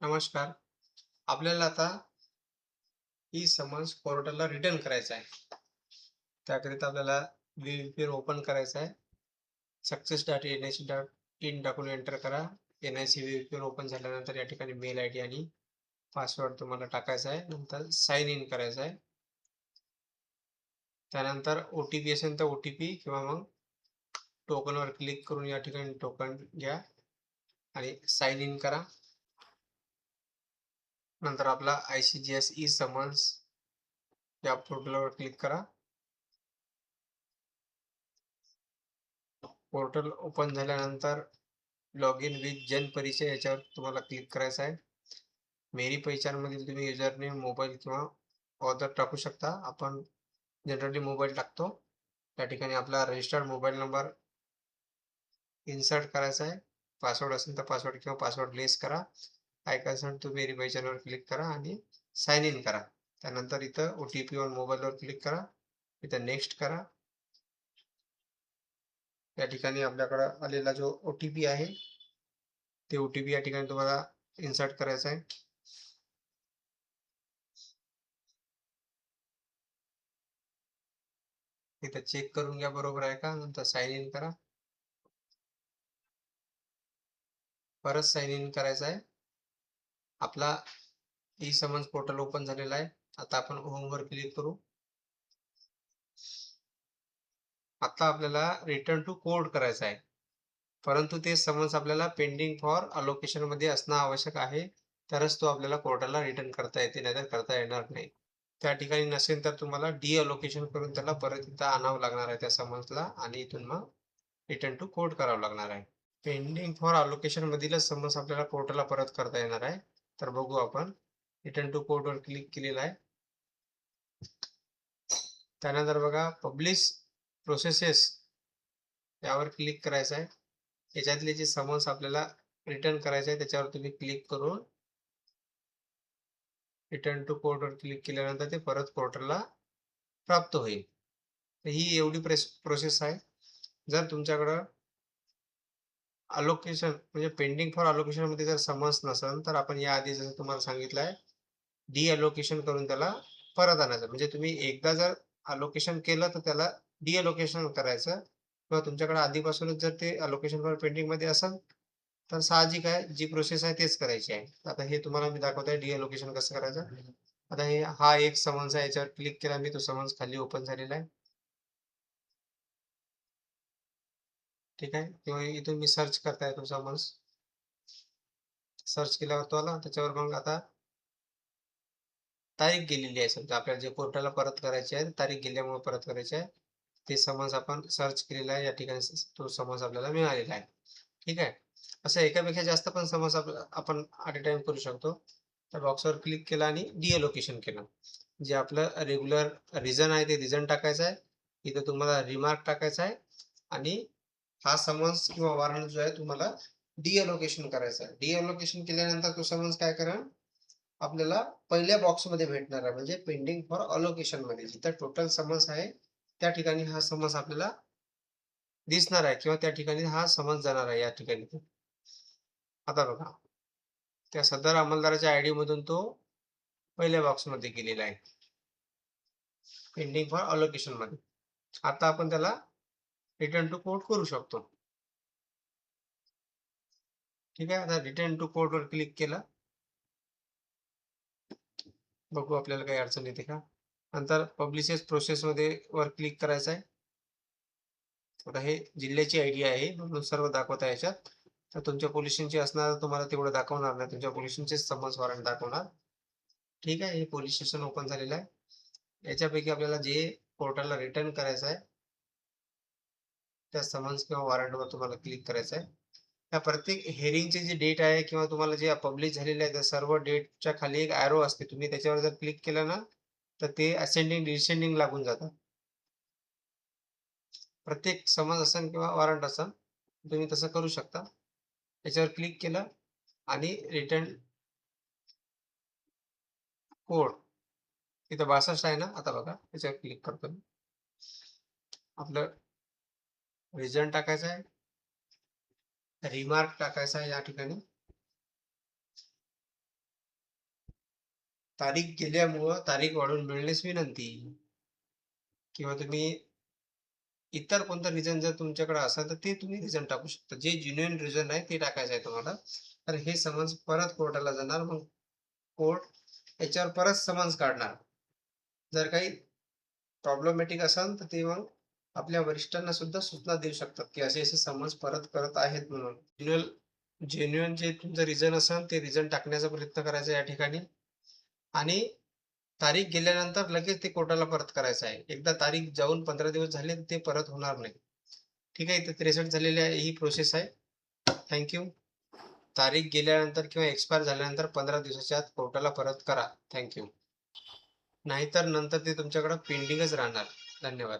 नमस्कार. आपल्याला आता ई समन्स पोर्टलला रिटर्न करायचं आहे. त्याकरिता आपल्याला व्ही-पी-एन ओपन करायचं आहे. success.nic.in टाकून एंटर करा. NIC व्ही-पी-एन ओपन झाल्यानंतर या ठिकाणी मेल आयडी आणि पासवर्ड तुम्हाला टाकायचा आहे. नंतर साइन इन करायचं आहे. त्यानंतर ओ-टी-पी असेल तर ओ-टी-पी किंवा मग टोकनवर क्लिक करून या ठिकाणी टोकन घ्या आणि साइन इन करा. नंतर आपला ICGS ई समन्स या पोर्टलवर क्लिक करा. पोर्टल ओपन झाल्यानंतर लॉग इन विथ जन परिचय याच्यावर तुम्हाला क्लिक करायचं आहे. मेरी पहिचानमधील तुम्ही युजर नेम, मोबाईल किंवा ऑथर टाकू शकता. आपण जनरली मोबाईल टाकतो. त्या ठिकाणी आपला रजिस्टर्ड मोबाईल नंबर इन्सर्ट करायचा आहे. पासवर्ड असेल तर पासवर्ड किंवा पासवर्ड लेस करा. काय असेल तर मेरी पहिचानवर क्लिक करा आणि साइन इन करा. त्यानंतर इथं ओ-टी-पी ऑन मोबाईलवर क्लिक करा. इथं नेक्स्ट करा. या ठिकाणी आपल्याकडं आलेला जो ओ-टी-पी आहे ते ओ-टी-पी या ठिकाणी तुम्हाला इन्सर्ट करायचा आहे. इथं चेक करून घ्या बरोबर आहे का. नंतर साइन इन करा. परत साइन इन करायचं आहे. आपला ई समन्स पोर्टल ओपन झालेला आहे. आता आपण होमवर क्लिक करू. आता आपल्याला रिटर्न टू कोड करायचा आहे. परंतु ते समन्स आपल्याला पेंडिंग फॉर अलोकेशन मध्ये असणं आवश्यक आहे. तरच तो आपल्याला कोर्टाला रिटर्न करता येते, नाहीतर करता येणार नाही. त्या ठिकाणी नसेल तर तुम्हाला डी-अलोकेशन करून त्याला परत इथं आणावं लागणार आहे त्या समन्सला आणि इथून मग रिटर्न टू कोड करावं लागणार आहे. पेंडिंग फॉर अलोकेशन मधीलच समन्स आपल्याला कोर्टाला परत करता येणार आहे. तर बघू आपण. रिटर्न टू कोर्टवर क्लिक केलेलं आहे. त्यानंतर बघा पब्लिश प्रोसेसेस यावर क्लिक करायचं आहे. याच्यातले जे समन्स आपल्याला रिटर्न करायचे आहे त्याच्यावर तुम्ही क्लिक करून रिटर्न टू कोर्टवर क्लिक केल्यानंतर ते परत पोर्टलला प्राप्त होईल. तर ही एवढी प्रोसेस आहे. जर तुमच्याकडं अलोकेशन म्हणजे पेंडिंग फॉर अलोकेशनमध्ये जर समन्स नसेल तर आपण याआधी जसं तुम्हाला सांगितलं आहे डी-अलोकेशन करून त्याला परत आणायचं. म्हणजे तुम्ही एकदा जर अलोकेशन केलं तर त्याला डी-अलोकेशन करायचं किंवा तुमच्याकडे आधीपासूनच जर ते अलोकेशन फॉर पेंडिंगमध्ये असेल तर साहजिक आहे जी प्रोसेस आहे तेच करायची आहे. आता हे तुम्हाला मी दाखवत आहे डी-अलोकेशन कसं करायचं. आता हा एक समन्स आहे. याच्यावर क्लिक केला मी, तो समन्स खाली ओपन झालेला आहे. ठीक आहे. किंवा इथून मी सर्च करता येतो समन्स. सर्च केल्यावर तो आला. त्याच्यावर मग आता तारीख गेलेली आहे. समजा आपल्याला जे पोर्टलला परत करायची आहे, तारीख गेल्यामुळे परत करायची आहे. ते समज आपण सर्च केलेला आहे. या ठिकाणी तो समज आपल्याला मिळालेला आहे. ठीक आहे. असं एकापेक्षा जास्त पण समज आपण ॲट अ टाईम करू शकतो. त्या बॉक्सवर क्लिक केलं आणि डी-अलोकेशन केलं. जे आपलं रेग्युलर रिझन आहे ते रिझन टाकायचं आहे. इथं तुम्हाला रिमार्क टाकायचा आहे आणि हा समन्स किंवा वॉरंट जो आहे तुम्हाला डी-अलोकेशन करायचा आहे. डी-अलोकेशन केल्यानंतर तो समन्स काय करेल आपल्याला पहिल्या बॉक्समध्ये भेटणार आहे. म्हणजे पेंडिंग फॉर अलोकेशनमध्ये जिथं टोटल समन्स आहे त्या ठिकाणी हा समन्स आपल्याला दिसणार आहे किंवा त्या ठिकाणी हा समन्स जाणार आहे या ठिकाणी. आता बघा त्या सदर अंमलदाराच्या आयडी मधून तो पहिल्या बॉक्समध्ये गेलेला आहे पेंडिंग फॉर अलोकेशन मध्ये. आता आपण त्याला रिटर्न टू कोर्ट करू शकतो. ठीक आहे. आता रिटर्न टू कोर्ट वर क्लिक केलं. बघू आपल्याला काही अडचण येते का. नंतर पब्लिशेस प्रोसेस मध्ये वर क्लिक करायचं आहे. आता हे जिल्ह्याची आयडी आहे म्हणून सर्व दाखवत आहे याच्यात. तर तुमच्या पोलीस स्टेशनची असणार तर तुम्हाला तेवढं दाखवणार नाही. तुमच्या पोलीस स्टेशनचेच समन्स वॉरंट दाखवणार. ठीक आहे. हे पोलीस स्टेशन ओपन झालेलं आहे. याच्यापैकी आपल्याला जे पोर्टलला रिटर्न करायचं आहे त्या समन्स किंवा वॉरंटवर तुम्हाला क्लिक करायचं आहे. त्या प्रत्येक हेरिंगची जी डेट आहे किंवा तुम्हाला जे पब्लिश झालेले आहे त्या सर्व डेटच्या खाली एक ॲरो असते. तुम्ही त्याच्यावर जर क्लिक केलं ना तर ते असेंडिंग डिसेंडिंग लागून जातं. प्रत्येक समन्स असेल किंवा वॉरंट असेल तुम्ही तसं करू शकता. त्याच्यावर क्लिक केलं आणि रिटर्न कोड इथं 62 आहे ना. आता बघा त्याच्यावर क्लिक करतो मी. आपलं रिझन टाकायचं आहे. रिमार्क टाकायचा आहे या ठिकाणी. तारीख गेल्यामुळं तारीख वाढवून मिळण्यास विनंती किंवा तुम्ही इतर कोणतं रिझन जर तुमच्याकडे असेल तर ते तुम्ही रिझन टाकू शकता. जे जेन्युइन रिझन आहे ते टाकायचं आहे तुम्हाला. तर हे समन्स परत कोर्टाला जाणार. मग कोर्ट याच्यावर परत समन्स काढणार. जर काही प्रॉब्लेमॅटिक असेल तर ते मग आपल्या वरिष्ठांना सुद्धा सूचना देऊ शकतात, की असे-असे समन्स परत करत आहेत म्हणून. जेन्युइन जे तुमचं रिझन असेल ते रिझन टाकण्याचा प्रयत्न करायचा या ठिकाणी आणि तारीख गेल्यानंतर लगेच ते कोर्टाला परत करायचं आहे. एकदा तारीख जाऊन 15 दिवस झाले तर ते परत होणार नाही. ठीक आहे. इथे 63 झालेली आहे ही प्रोसेस आहे. थँक तारीख गेल्यानंतर किंवा एक्सपायर झाल्यानंतर 15 दिवसाच्या आत कोर्टाला परत करा. थँक नाहीतर नंतर ते तुमच्याकडे पेंडिंगच राहणार. धन्यवाद.